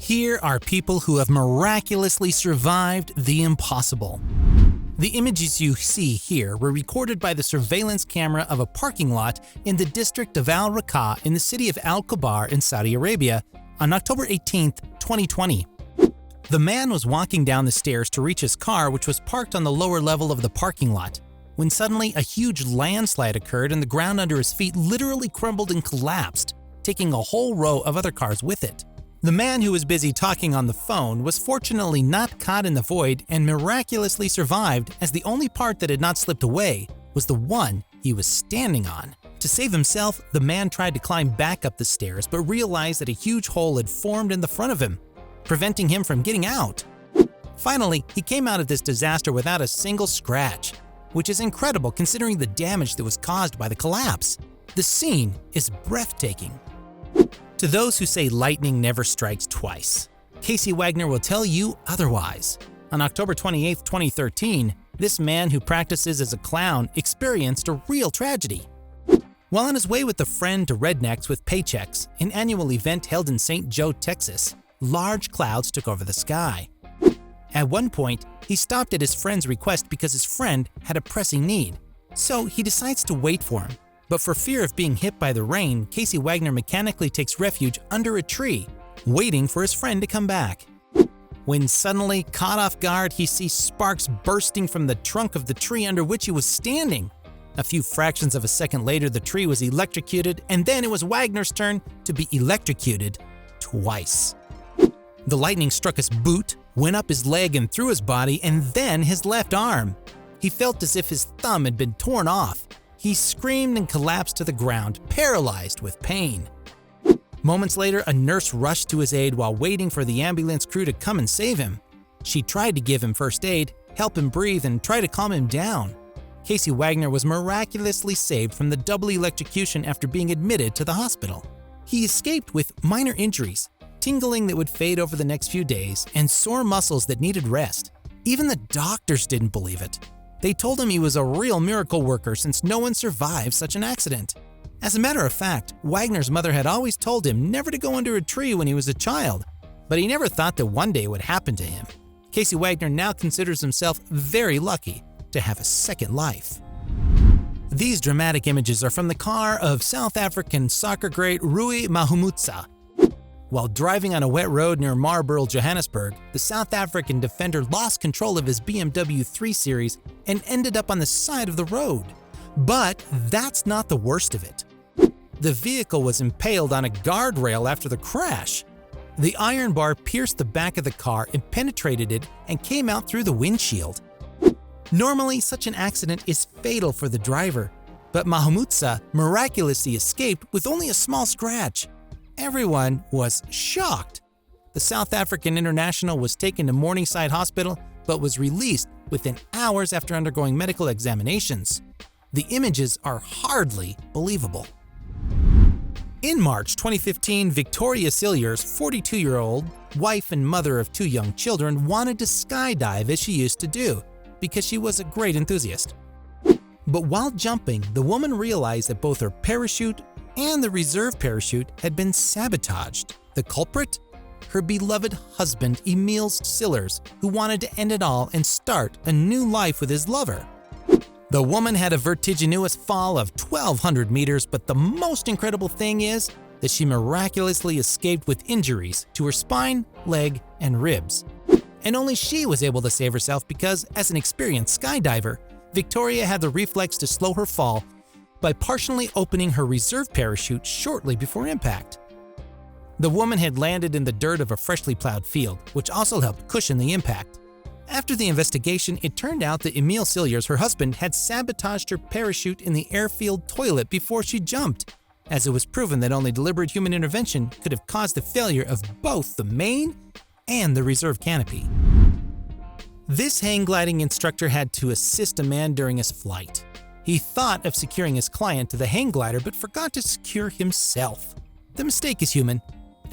Here are people who have miraculously survived the impossible. The images you see here were recorded by the surveillance camera of a parking lot in the district of Al Raqqa in the city of Al Khobar in Saudi Arabia on October 18, 2020. The man was walking down the stairs to reach his car, which was parked on the lower level of the parking lot, when suddenly a huge landslide occurred and the ground under his feet literally crumbled and collapsed, taking a whole row of other cars with it. The man who was busy talking on the phone was fortunately not caught in the void and miraculously survived, as the only part that had not slipped away was the one he was standing on. To save himself, the man tried to climb back up the stairs but realized that a huge hole had formed in the front of him, preventing him from getting out. Finally, he came out of this disaster without a single scratch, which is incredible considering the damage that was caused by the collapse. The scene is breathtaking. To those who say lightning never strikes twice, Casey Wagner will tell you otherwise. On October 28, 2013, this man who practices as a clown experienced a real tragedy. While on his way with a friend to Rednecks with Paychecks, an annual event held in St. Joe, Texas, large clouds took over the sky. At one point, he stopped at his friend's request because his friend had a pressing need. So he decides to wait for him. But for fear of being hit by the rain, Casey Wagner mechanically takes refuge under a tree, waiting for his friend to come back. When suddenly, caught off guard, he sees sparks bursting from the trunk of the tree under which he was standing. A few fractions of a second later, the tree was electrocuted, and then it was Wagner's turn to be electrocuted twice. The lightning struck his boot, went up his leg and through his body, and then his left arm. He felt as if his thumb had been torn off. He screamed and collapsed to the ground, paralyzed with pain. Moments later, a nurse rushed to his aid while waiting for the ambulance crew to come and save him. She tried to give him first aid, help him breathe, and try to calm him down. Casey Wagner was miraculously saved from the double electrocution after being admitted to the hospital. He escaped with minor injuries, tingling that would fade over the next few days, and sore muscles that needed rest. Even the doctors didn't believe it. They told him he was a real miracle worker since no one survived such an accident. As a matter of fact, Wagner's mother had always told him never to go under a tree when he was a child, but he never thought that one day it would happen to him. Casey Wagner now considers himself very lucky to have a second life. These dramatic images are from the car of South African soccer great Rui Mahumutsa. While driving on a wet road near Marlborough, Johannesburg, the South African defender lost control of his BMW 3 Series and ended up on the side of the road. But that's not the worst of it. The vehicle was impaled on a guardrail after the crash. The iron bar pierced the back of the car and penetrated it and came out through the windshield. Normally, such an accident is fatal for the driver, but Mahumutsa miraculously escaped with only a small scratch. Everyone was shocked. The South African international was taken to Morningside Hospital but was released within hours after undergoing medical examinations. The images are hardly believable. In March 2015, Victoria Cilliers, 42-year-old, wife and mother of 2 young children, wanted to skydive as she used to do because she was a great enthusiast. But while jumping, the woman realized that both her parachute and the reserve parachute had been sabotaged. The culprit? Her beloved husband, Emil Cilliers, who wanted to end it all and start a new life with his lover. The woman had a vertiginous fall of 1,200 meters, but the most incredible thing is that she miraculously escaped with injuries to her spine, leg, and ribs. And only she was able to save herself because, as an experienced skydiver, Victoria had the reflex to slow her fall by partially opening her reserve parachute shortly before impact. The woman had landed in the dirt of a freshly plowed field, which also helped cushion the impact. After the investigation, it turned out that Emil Cilliers, her husband, had sabotaged her parachute in the airfield toilet before she jumped, as it was proven that only deliberate human intervention could have caused the failure of both the main and the reserve canopy. This hang gliding instructor had to assist a man during his flight. He thought of securing his client to the hang glider but forgot to secure himself. The mistake is human,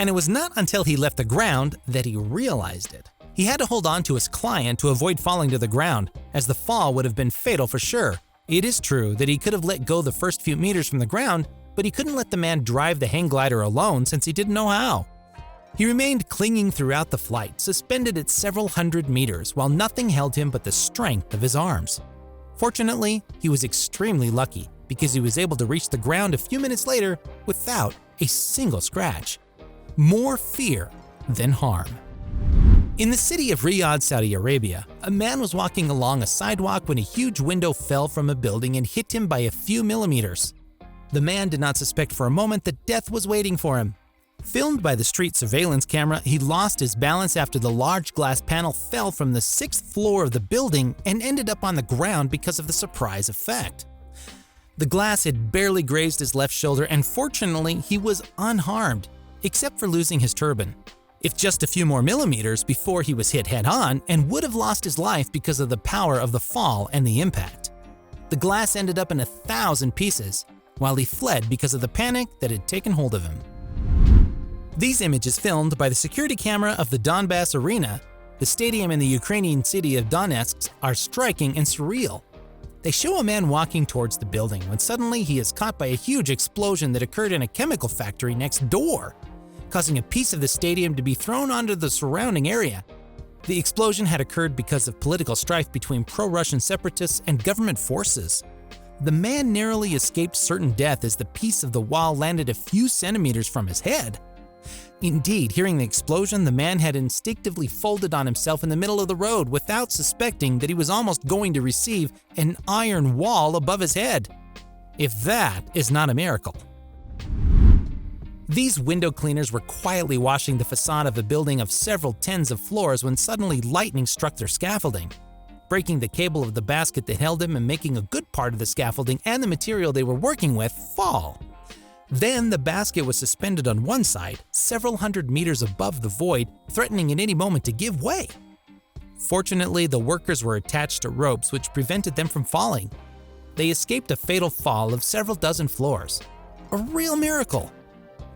and it was not until he left the ground that he realized it. He had to hold on to his client to avoid falling to the ground, as the fall would have been fatal for sure. It is true that he could have let go the first few meters from the ground, but he couldn't let the man drive the hang glider alone since he didn't know how. He remained clinging throughout the flight, suspended at several hundred meters, while nothing held him but the strength of his arms. Fortunately, he was extremely lucky because he was able to reach the ground a few minutes later without a single scratch. More fear than harm. In the city of Riyadh, Saudi Arabia, a man was walking along a sidewalk when a huge window fell from a building and hit him by a few millimeters. The man did not suspect for a moment that death was waiting for him. Filmed by the street surveillance camera, he lost his balance after the large glass panel fell from the 6th floor of the building and ended up on the ground because of the surprise effect. The glass had barely grazed his left shoulder, and fortunately, he was unharmed, except for losing his turban. If just a few more millimeters before he was hit head-on and would have lost his life because of the power of the fall and the impact. The glass ended up in 1,000 pieces, while he fled because of the panic that had taken hold of him. These images, filmed by the security camera of the Donbass Arena, the stadium in the Ukrainian city of Donetsk, are striking and surreal. They show a man walking towards the building when suddenly he is caught by a huge explosion that occurred in a chemical factory next door, causing a piece of the stadium to be thrown onto the surrounding area. The explosion had occurred because of political strife between pro-Russian separatists and government forces. The man narrowly escaped certain death as the piece of the wall landed a few centimeters from his head. Indeed, hearing the explosion, the man had instinctively folded on himself in the middle of the road without suspecting that he was almost going to receive an iron wall above his head. If that is not a miracle. These window cleaners were quietly washing the facade of a building of several tens of floors when suddenly lightning struck their scaffolding, breaking the cable of the basket that held them and making a good part of the scaffolding and the material they were working with fall. Then the basket was suspended on one side, several hundred meters above the void, threatening at any moment to give way. Fortunately, the workers were attached to ropes which prevented them from falling. They escaped a fatal fall of several dozen floors. A real miracle.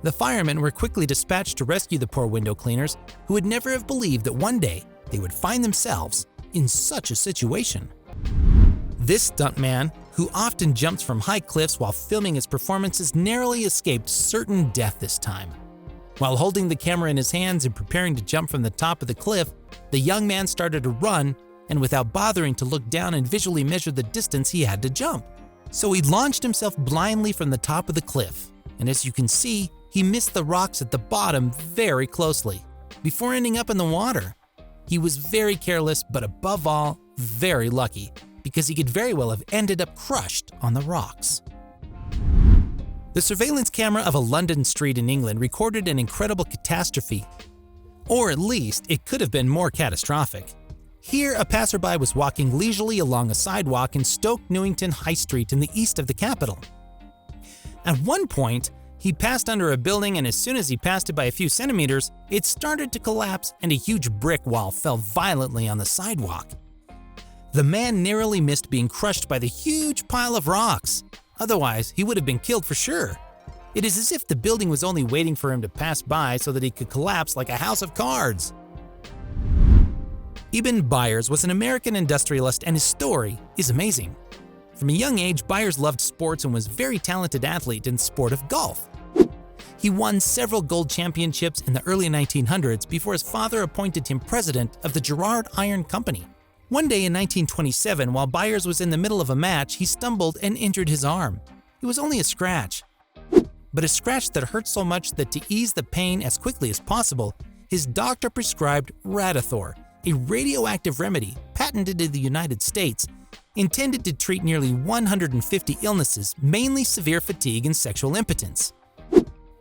The firemen were quickly dispatched to rescue the poor window cleaners, who would never have believed that one day they would find themselves in such a situation. This stuntman, who often jumps from high cliffs while filming his performances, narrowly escaped certain death this time. While holding the camera in his hands and preparing to jump from the top of the cliff, the young man started to run, and without bothering to look down and visually measure the distance he had to jump. So he launched himself blindly from the top of the cliff, and as you can see, he missed the rocks at the bottom very closely, before ending up in the water. He was very careless, but above all, very lucky, because he could very well have ended up crushed on the rocks. The surveillance camera of a London street in England recorded an incredible catastrophe, or at least it could have been more catastrophic. Here, a passerby was walking leisurely along a sidewalk in Stoke Newington High Street in the east of the capital. At one point, he passed under a building, and as soon as he passed it by a few centimeters, it started to collapse and a huge brick wall fell violently on the sidewalk. The man narrowly missed being crushed by the huge pile of rocks. Otherwise, he would have been killed for sure. It is as if the building was only waiting for him to pass by so that he could collapse like a house of cards. Eben Byers was an American industrialist, and his story is amazing. From a young age, Byers loved sports and was a very talented athlete in the sport of golf. He won several gold championships in the early 1900s before his father appointed him president of the Girard Iron Company. One day in 1927, while Byers was in the middle of a match, he stumbled and injured his arm. It was only a scratch, but a scratch that hurt so much that to ease the pain as quickly as possible, his doctor prescribed Radithor, a radioactive remedy patented in the United States, intended to treat nearly 150 illnesses, mainly severe fatigue and sexual impotence.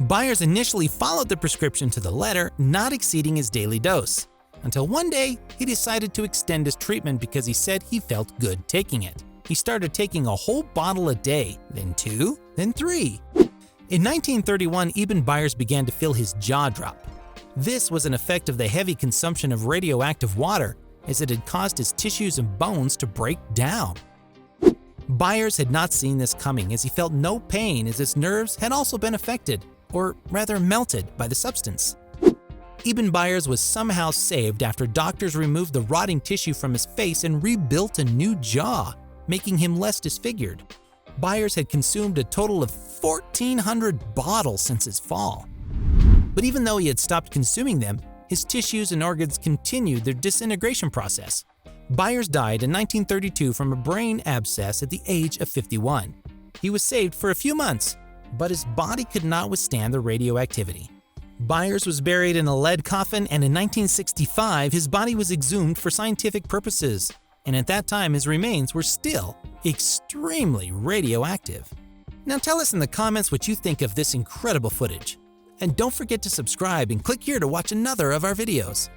Byers initially followed the prescription to the letter, not exceeding his daily dose, until one day he decided to extend his treatment because he said he felt good taking it. He started taking a whole bottle a day, then 2, then 3. In 1931, Eben Byers began to feel his jaw drop. This was an effect of the heavy consumption of radioactive water, as it had caused his tissues and bones to break down. Byers had not seen this coming, as he felt no pain as his nerves had also been affected, or rather melted, by the substance. Eben Byers was somehow saved after doctors removed the rotting tissue from his face and rebuilt a new jaw, making him less disfigured. Byers had consumed a total of 1,400 bottles since his fall. But even though he had stopped consuming them, his tissues and organs continued their disintegration process. Byers died in 1932 from a brain abscess at the age of 51. He was saved for a few months, but his body could not withstand the radioactivity. Byers was buried in a lead coffin, and in 1965 his body was exhumed for scientific purposes, and at that time his remains were still extremely radioactive. Now tell us in the comments what you think of this incredible footage. And don't forget to subscribe and click here to watch another of our videos.